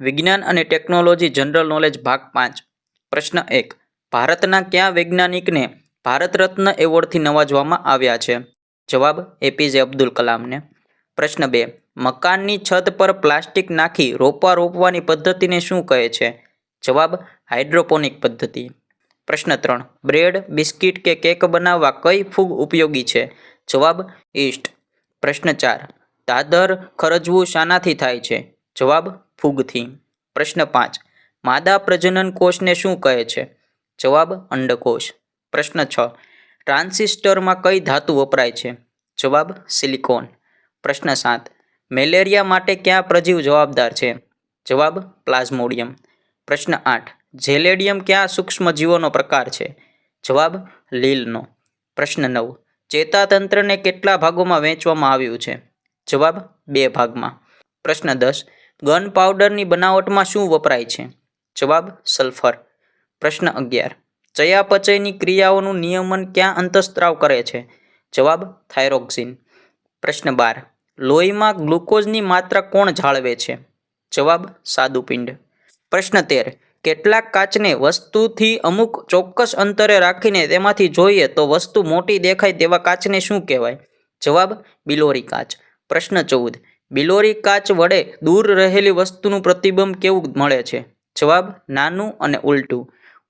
વિજ્ઞાન અને technology general knowledge ભાગ 5 પ્રશ્ન 1 ભારતના કયા વૈજ્ઞાનિકને ભારત રત્ન એવોર્ડથી નવાજવામાં આવ્યા છે? જવાબ એપીજે અબ્દુલ કલામને. પ્રશ્ન 2 મકાનની છત પર પ્લાસ્ટિક નાખી રોપા રોપવાની પદ્ધતિને શું કહે છે? જવાબ હાઇડ્રોપોનિક પદ્ધતિ. પ્રશ્ન 3 બ્રેડ, બિસ્કિટ કે કેક બનાવવા કઈ ફૂગ ઉપયોગી છે? જવાબ ઈસ્ટ. પ્રશ્ન 4 દાદર ખરજવું શાનાથી થાય છે? જવાબ ફૂગથી. પ્રશ્ન 5 માદા પ્રજનન કોષને શું કહે છે? જવાબ અંડકોષ. પ્રશ્ન 6 ટ્રાન્સિસ્ટરમાં કઈ ધાતુ વપરાય છે? જવાબ સિલિકોન. પ્રશ્ન 7 મેલેરિયા માટે કયા પ્રજીવ જવાબદાર છે? જવાબ પ્લાઝ્મોડિયમ. પ્રશ્ન 8 ઝેલેડિયમ કયા સૂક્ષ્મજીવોનો પ્રકાર છે? જવાબ લીલનો. પ્રશ્ન 9 ચેતાતંત્રને કેટલા ભાગોમાં વહેંચવામાં આવ્યું છે? જવાબ 2 ભાગમાં. પ્રશ્ન 10 ગન પાવડરની બનાવટમાં શું વપરાય છે? જવાબ સલ્ફર. પ્રશ્ન 11 ચયાપચયની ક્રિયાઓનું નિયમન ક્યાં અંતઃસ્ત્રાવ કરે છે? જવાબ થાઇરોક્સિન. પ્રશ્ન 12 લોહીમાં ગ્લુકોઝની માત્રા કોણ જાળવે છે? જવાબ સાદુપિંડ. પ્રશ્ન 13 કેટલાક કાચને વસ્તુથી અમુક ચોક્કસ અંતરે રાખીને તેમાંથી જોઈએ તો વસ્તુ મોટી દેખાય તેવા કાચને શું કહેવાય? જવાબ બિલોરી કાચ. પ્રશ્ન 14 બિલોરી કાચ વડે દૂર રહેલી વસ્તુનું પ્રતિબિંબ કેવું મળે છે? જવાબ નાનું અને ઉલટું.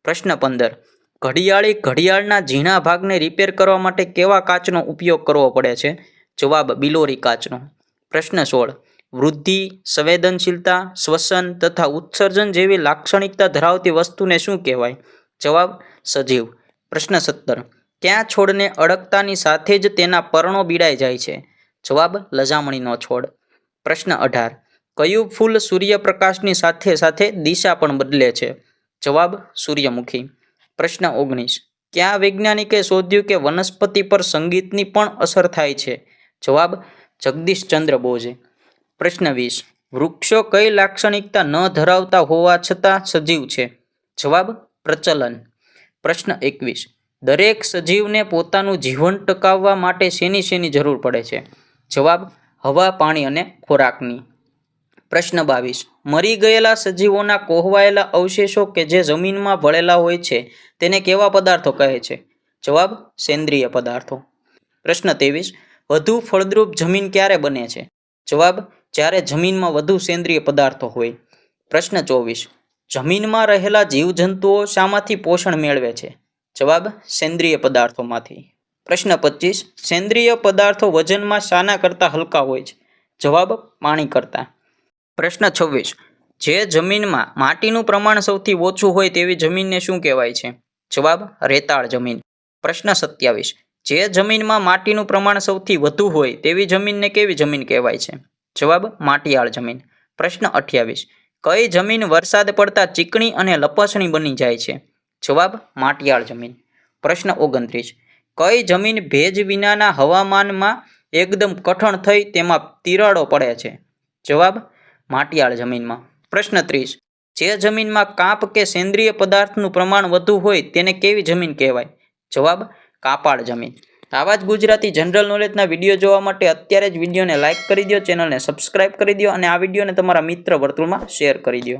પ્રશ્ન 15 ઘડિયાળી ઘડિયાળના ઝીણા ભાગને રિપેર કરવા માટે કેવા કાચનો ઉપયોગ કરવો પડે છે? જવાબ બિલોરી કાચનો. પ્રશ્ન 16 વૃદ્ધિ, સંવેદનશીલતા, શ્વસન તથા ઉત્સર્જન જેવી લાક્ષણિકતા ધરાવતી વસ્તુને શું કહેવાય? જવાબ સજીવ. પ્રશ્ન 17 કયા છોડને અડકતાની સાથે જ તેના પર્ણો બીડાઈ જાય છે? જવાબ લજામણીનો છોડ. પ્રશ્ન 18 કયું ફૂલ સૂર્યપ્રકાશની સાથે સાથે દિશા પણ બદલે છે? જવાબ સૂર્યમુખી. પ્રશ્ન 19 કયા વૈજ્ઞાનિકે શોધ્યું કે વનસ્પતિ પર સંગીતની પણ અસર થાય છે? જવાબ જગદીશચંદ્ર બોઝે. પ્રશ્ન 20 વૃક્ષો કઈ લાક્ષણિકતા ન ધરાવતા હોવા છતાં સજીવ છે? જવાબ પ્રચલન. પ્રશ્ન 21 દરેક સજીવને પોતાનું જીવન ટકાવવા માટે શેની જરૂર પડે છે? જવાબ હવા, પાણી અને ખોરાકની. પ્રશ્ન 22 મરી ગયેલા સજીવોના કોહવાયેલા અવશેષો કે જે જમીનમાં ભળેલા હોય છે તેને કેવા પદાર્થો કહે છે? જવાબ સેન્દ્રિય પદાર્થો. પ્રશ્ન 23 વધુ ફળદ્રુપ જમીન ક્યારે બને છે? જવાબ જ્યારે જમીનમાં વધુ સેન્દ્રિય પદાર્થો હોય. પ્રશ્ન 24 જમીનમાં રહેલા જીવજંતુઓ શામાંથી પોષણ મેળવે છે? જવાબ સેન્દ્રિય પદાર્થોમાંથી. પ્રશ્ન 25 સેન્દ્રિય પદાર્થો વજનમાં શાના કરતાં હલકા હોય છે? જવાબ પાણી કરતાં. પ્રશ્ન 26 જે જમીનમાં માટીનું પ્રમાણ સૌથી ઓછું હોય તેવી જમીનને શું કહેવાય છે? જવાબ રેતાળ જમીન. પ્રશ્ન 27 જે જમીનમાં માટીનું પ્રમાણ સૌથી વધુ હોય તેવી જમીનને કેવી જમીન કહેવાય છે? જવાબ માટીયાળ જમીન. પ્રશ્ન 28 કઈ જમીન વરસાદ પડતા ચીકણી અને લપસણી બની જાય છે? જવાબ માટીયાળ જમીન. પ્રશ્ન 29 કઈ જમીન ભેજ વિનાના હવામાનમાં એકદમ કઠણ થઈ તેમાં તિરાડો પડે છે? જવાબ માટીયાળ જમીનમાં. પ્રશ્ન 30 જે જમીનમાં કાંપ કે સેન્દ્રિય પદાર્થનું પ્રમાણ વધુ હોય તેને કેવી જમીન કહેવાય? જવાબ કાપાળ જમીન. આવા જ ગુજરાતી જનરલ નોલેજના વિડીયો જોવા માટે અત્યારે જ વિડીયોને લાઇક કરી દો, ચેનલને સબસ્ક્રાઇબ કરી દો અને આ વિડીયોને તમારા મિત્ર વર્તુળમાં શેર કરી દો.